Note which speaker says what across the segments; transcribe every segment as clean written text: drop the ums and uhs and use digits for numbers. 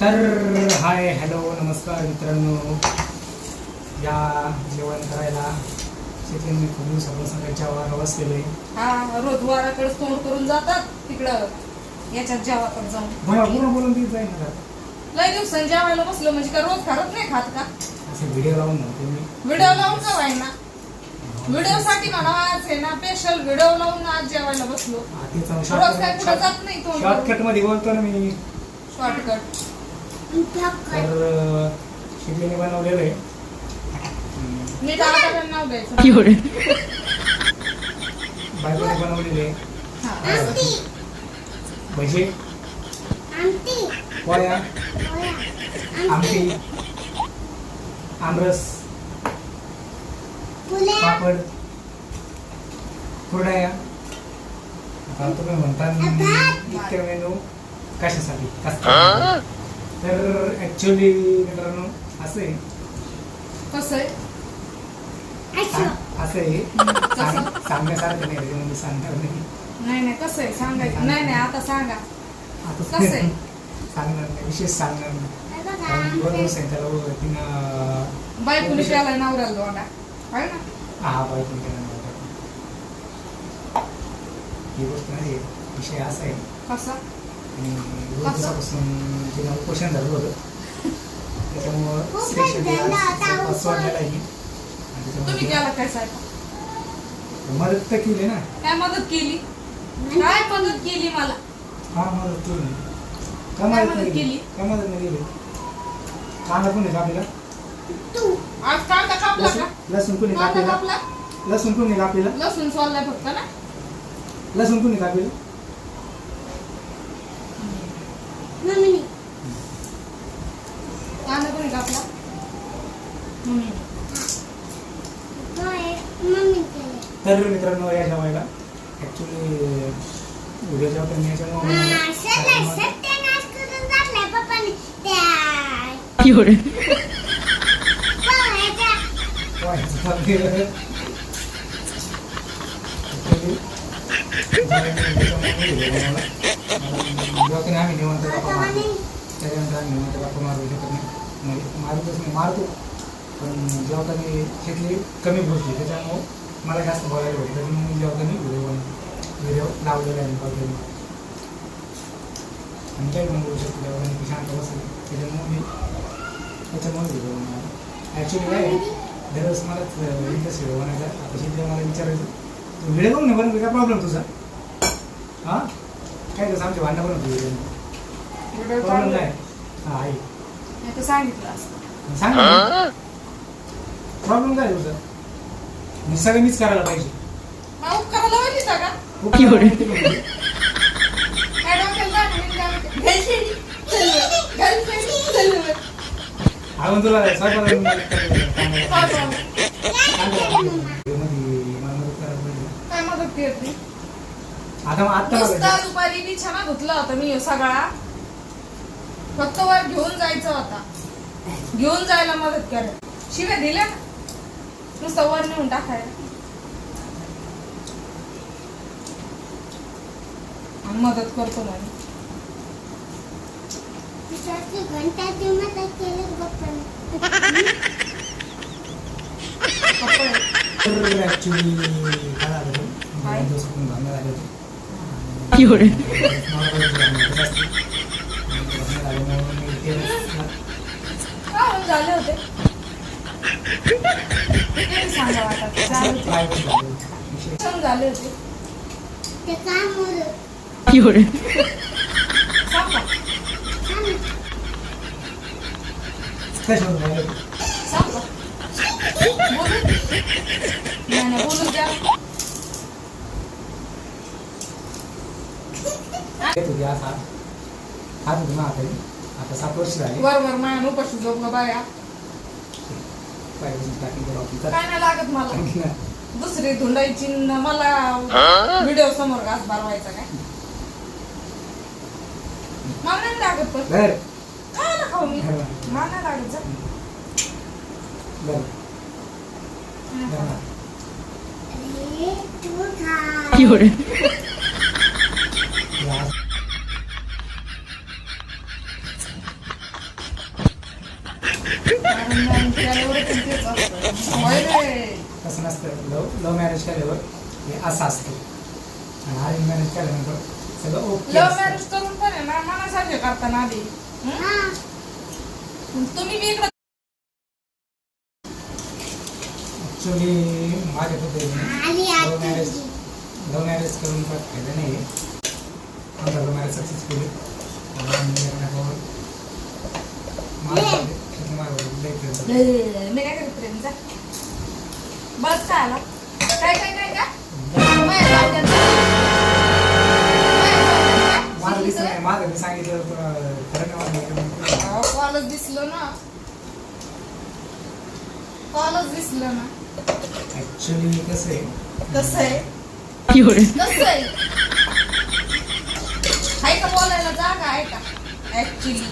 Speaker 1: तर hi hello नमस्कार मित्रांनो, या जेवण करायला शेतीने मी खूप दिवसापासून सगळ्याच्या आवाज केलोय.
Speaker 2: हा रोज वाराकडे तोंड करून जातात तिकडं याच्यात जेवाकडे जाऊन
Speaker 1: पुन्हा बोलून ती जाईल ना.
Speaker 2: लय दिवसांनी जेवायला बसलो म्हणजे काय रोज खात नाही खात का?
Speaker 1: असे व्हिडिओ लावून म्हणते मी.
Speaker 2: व्हिडिओ लावून का व्हायना? व्हिडिओ साठी म्हणा आज आहे ना, स्पेशल व्हिडिओ लावून आज जेवायला बसलो. रोज काय कुठं जात नाही तोंड.
Speaker 1: शॉर्टकट मध्ये बोलतो ना मी.
Speaker 2: शॉर्टकट
Speaker 1: तर शिकलेने बनवलेलं आहे.
Speaker 2: मी टाकायला नाव द्यायचं.
Speaker 1: बायकोने बनवलेले
Speaker 2: हा.
Speaker 1: भजे, पोळ्या, आमटी, आमरस, पापड, कुरडया. आता तुम्ही म्हणता इतके मेनू कशासाठी कसं? तर ऍक्च्युली मित्रांनो असं आहे.
Speaker 2: कसं आहे?
Speaker 1: असं आहे सांगण्यासारखं नाही, त्याच्यामध्ये सांगणार नाही.
Speaker 2: नाही कसं आहे सांगायचं? नाही आता सांगा
Speaker 1: आता
Speaker 2: कसं आहे?
Speaker 1: सांगणार नाही, विशेष सांगणार नाही. बरोबर सांगितलं तिनं
Speaker 2: बायकोने केलाय नवऱ्याला दोंडा आहे ना.
Speaker 1: हा बायकोने केला ही गोष्ट नाही. विषय असा आहे
Speaker 2: कसा?
Speaker 1: आणि 2 दिवसापासून तिनं उपोषण झालं होतं, त्याच्यामुळं स्पेशली वाढलेला आहे.
Speaker 2: तुम्ही केला काय साहेब?
Speaker 1: मदत तर केली ना.
Speaker 2: काय मदत केली? काय मदत केली मला?
Speaker 1: हा मदत केली.
Speaker 2: काय मदत केली?
Speaker 1: काय मदत नाही केली? कांदा कोणी कापला?
Speaker 2: आज कांदा कापला का?
Speaker 1: लसूण कोणी
Speaker 2: कांदा
Speaker 1: कापलेला?
Speaker 2: कापला?
Speaker 1: लसूण कोणी कापलेला?
Speaker 2: लसूण सोललाय फक्त ना.
Speaker 1: लसूण कोणी कापलेला?
Speaker 2: कांदा कोणी कापला?
Speaker 1: तर मित्रांनो या जेवायला ऍक्च्युली व्हिडिओ जेव्हा मी याच्यामुळे आम्ही निवंत गप्पा मारतो. त्याच्यानंतर आम्ही निवंत गप्पा मारू शकत नाही, म्हणजे मारतच नाही, मारतो पण जेव्हा कधी शेतली कमी बोलते त्याच्यामुळं मला जास्त बोलायला भेटतं. त्याच्यामुळे मी जेव्हा कधी व्हिडिओ लावलेला आहे कॉल आणि काही पण बोलू शकतो. जेव्हा कधी शांत बसेल त्याच्यामुळे मी व्हिडिओ बनवला. ॲक्च्युली काय दरवेळेस मलाच इंटरेस्ट व्हिडिओ बनायचा. आता शेतीला मला विचारायचं तू व्हिडिओ बघ ना, बनवतो काय प्रॉब्लेम तुझा? हां काय तसं आमच्या भांडणं बनवतो व्हिडिओ प्रॉब्लेम नाही. हां आई
Speaker 2: नाही तर सांगितलं असतं.
Speaker 1: सांग ना प्रॉब्लेम काय तुझा? मी सगळं मीच करायला पाहिजे.
Speaker 2: मग उपकाराला वाटली का?
Speaker 1: काय
Speaker 2: काय डोक्याला लागलं? घाल.
Speaker 1: आपण तुला स्वयंपाक
Speaker 2: काय मदत करते?
Speaker 1: आता
Speaker 2: नुसता दुपारी बी छान धुतला होता मी सगळा. फक्त वर घेऊन जायचं होता, घेऊन जायला मदत करायला. शिव्या दिल्या ना, नुसतं वर नेऊन टाकायला. आणि मदत करतो म्हणे.
Speaker 1: ऍक्च्युली काय झालं भांडण झाले होते.
Speaker 2: झाले होते सांगा वाटत झाले होते. बोलू द्या.
Speaker 1: आता 7 वर्ष झाली.
Speaker 2: बरोबर माझ्या उपाशी झोपलं बाया. काय नाही लागत मला. दुसरी धुंडायची मला व्हिडिओ समोर घास भरवायचा काय मला नाही लागत. पण काय ना खाऊ मी मला नाही लागत.
Speaker 1: जा
Speaker 2: よ अरे
Speaker 1: तसं नसतं. लव्ह मॅरेज केल्यावर हे असं असतं आणि अरेंज मॅरेज केल्यानंतर सगळं ओके
Speaker 2: लव्ह
Speaker 1: असतं.
Speaker 2: मॅरेज करून पण आहे ना मनासारखे करताना आधी तुम्ही बी इकडं
Speaker 1: ॲक्च्युली माझ्या पद्धतीने लव्ह मॅरेज करून काय फायदा नाही आहे. आमचा लव्ह मॅरेज सक्सेसफुली
Speaker 2: मी काय करत प्रेमचा बस काय आला काय काय काय का माझ्या जाऊद्यांचा.
Speaker 1: माझं मी सांगितलं खरं नाही.
Speaker 2: कॉलच दिसलं ना कॉलच दिसलं ना
Speaker 1: ॲक्च्युली कसं आहे
Speaker 2: कसं आहे कसं आहे आहे का बोलायला जागा आहे का ऍक्च्युली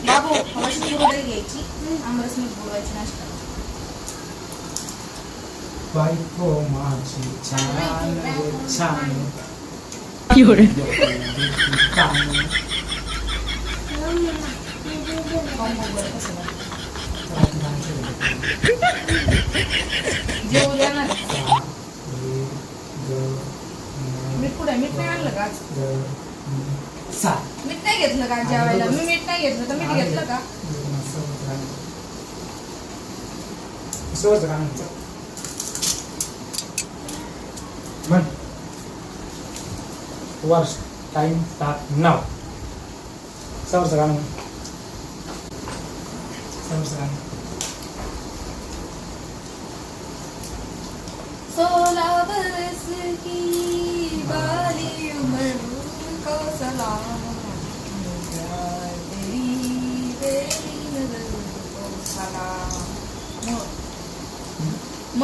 Speaker 2: बाबू हवाशी पुरवठी घ्यायची आमरस मीठ बोलायची नाश्ता
Speaker 1: बायको माझी छान छान
Speaker 2: कॉम्बो बरं कसं जेवू द्या ना मीठ कुठे मीठ नाही आणलं का आज मीठ नाही घेतलं का जेवायला मी मीठ नाही घेतलं तर मीठ घेतलं का
Speaker 1: वर्ष टाइम स्टार्ट नाव समोरचं गाणं समोरचं गाणं
Speaker 2: 16 बरस की बाली उम्र को सलाम तेरी नजर को सलाम म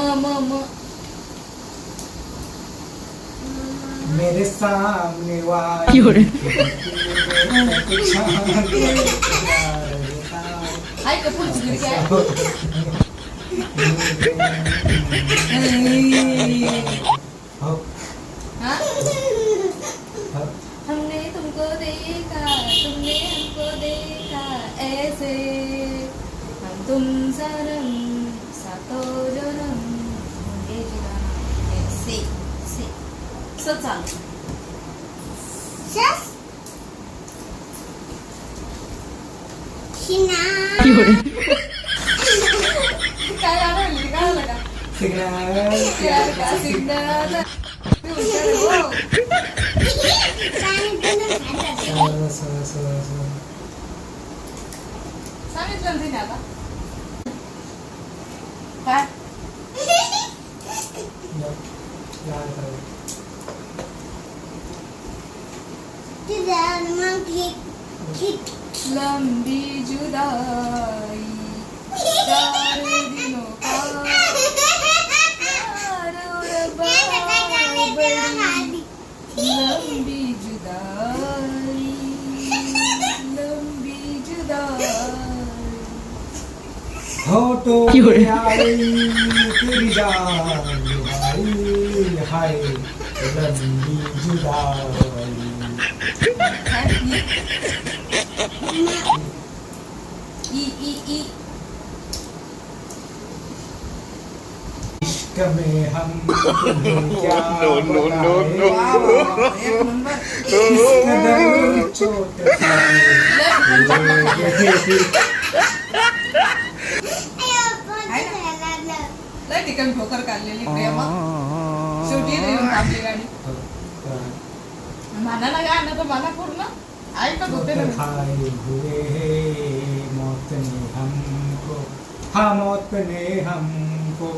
Speaker 1: मेरे सामने वाली
Speaker 2: हाय का पुढची खिडकी आहे हाँ? हमने तुमको देखा तुमने हमको देखा ऐसे हम तुम सनम सातो जन्म होंगे जुदाना ऐसे से चालू काय आलं काय आलं का प्यार का सिग्नल सांगितलं तिने आता काय लंबी जुदाई 4 दिनों का प्यार और बड़ी लंबी जुदाई
Speaker 1: होठों पे आई तेरी जान हाय हाय लंबी जुदाई
Speaker 2: ई
Speaker 1: इश्क में हम क्या बताएं?
Speaker 2: एक नंबर
Speaker 1: इस कदर चोट
Speaker 2: लय ठिकाणी ठोकर काढलेली प्रेमा शेवटी येऊन थांबली गाडी म्हणा ना गाणं तर म्हणा पूर्ण ऐकत होते ना
Speaker 1: खाए हुए हैं मौत ने हमको हाँ मौत ने हमको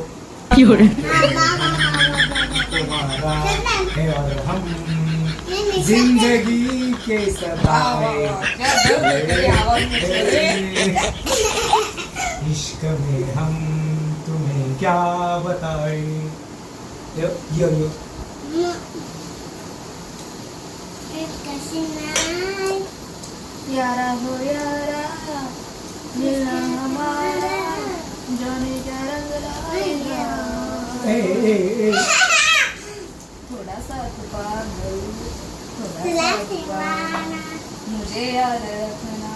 Speaker 1: तुम्हारा है और हम जिंदगी के सताए इश्क में हम तुम्हें क्या बताए यो यो यो
Speaker 2: यारा हो यारा मेरा हमारा जाने क्या रंग लाएगा
Speaker 1: ए ए ए
Speaker 2: थोड़ा सा तूफान मुझे याद रखना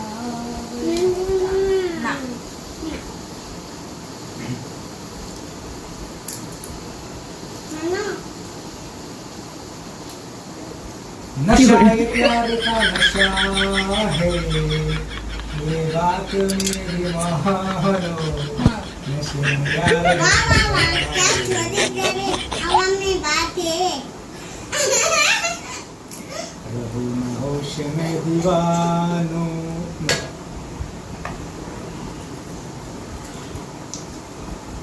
Speaker 2: ना
Speaker 1: नशा ये प्यार का नशा है, ये बात मेरी मानो, नशे में प्यार का रहूं मैं होश में दीवानो।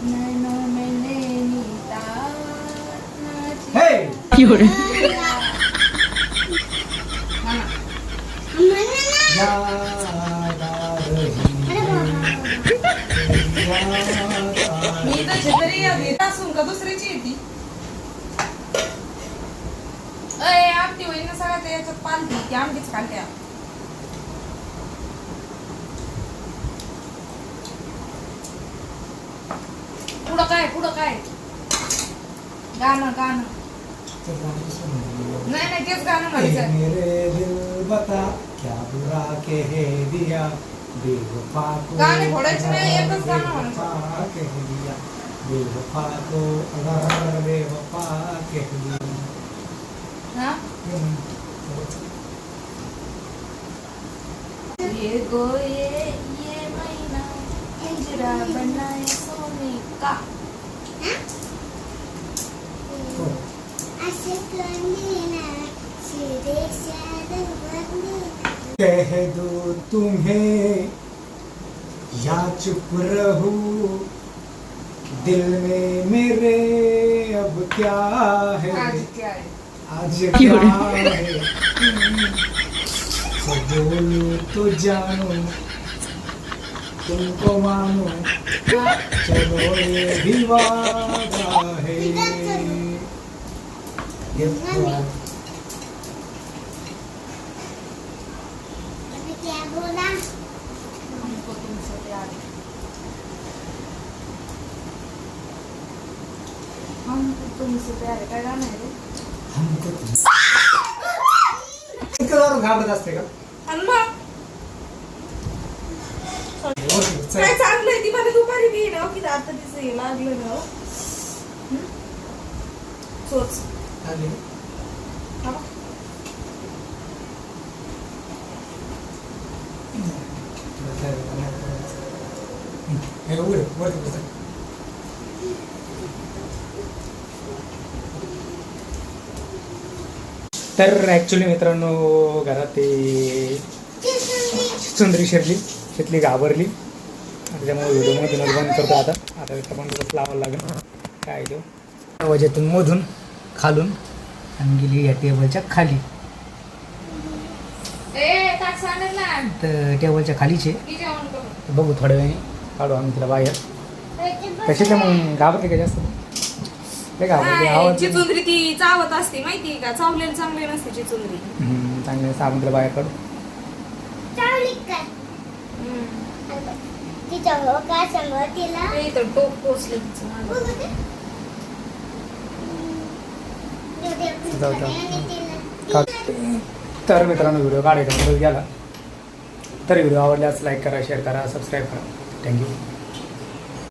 Speaker 2: नैनों में नैनीताल नाची।
Speaker 1: हे याद आ रही है,
Speaker 2: मी तर छत्री घेत असून का दुसरीची येते अय आमटी वहिनी सगळ्या ते याच्यात पालती ती आमटीच काढते पुढं काय गाणं नाही तेच गाणं म्हणायचं
Speaker 1: मेरे दिल बता क्या बुरा कह दिया, बेवफा को
Speaker 2: गाणे फोडायचे नाही, एकच गाणं म्हणायचं.
Speaker 1: बेवफा कह दिया, बेवफा को अगर बेवफा कह दिया।
Speaker 2: हा ये महीना हिजरा बनाए सोने का
Speaker 1: कह दो तुम्हें या चुप रहूं, दिल में मेरे अब क्या है,
Speaker 2: आज क्या है
Speaker 1: आज क्या है, तो बोलो तो जानो, तुमको मानो, चलो ये भी वादा है, ये वादा।
Speaker 2: हमको तुमसे प्यार है हमको तुमसे प्यार है काय गाणं आहे रे
Speaker 1: हमको तुम घाबरत असते का?
Speaker 2: आणि मग काय चांगलंय ती मला दुपारी बी ना की आता तिचं हे लागलं ना सोच
Speaker 1: आले.
Speaker 2: हा
Speaker 1: हे उघड, वरती बसा. तर ॲक्च्युली मित्रांनो घरात ते चुंदरी शिरली तिथली घाबरली त्याच्यामुळे व्हिडिओमधूनच बंद करतो आता पण तसंच लावावं लागेल काय तो वजेतून मधून खालून आणि गेली या टेबलच्या खाली तर टेबलच्या खालीचे बघू थोड्या वेळाने काढू आम्ही तिला बाहेर कशाच्या मग घाबरते का जास्त ते घाबरते आवाज
Speaker 2: चिचुंदरी ती चावत असते माहिती का चावलेली चांगली नसते चिचुंदरी
Speaker 1: चांगले आपण तिला बाहेर काढू
Speaker 2: टोक पोचलं
Speaker 1: तर मित्रांनो व्हिडिओ काढायचा गेला तर व्हिडिओ आवडल्यास लाईक करा शेअर करा सबस्क्राईब करा थँक्यू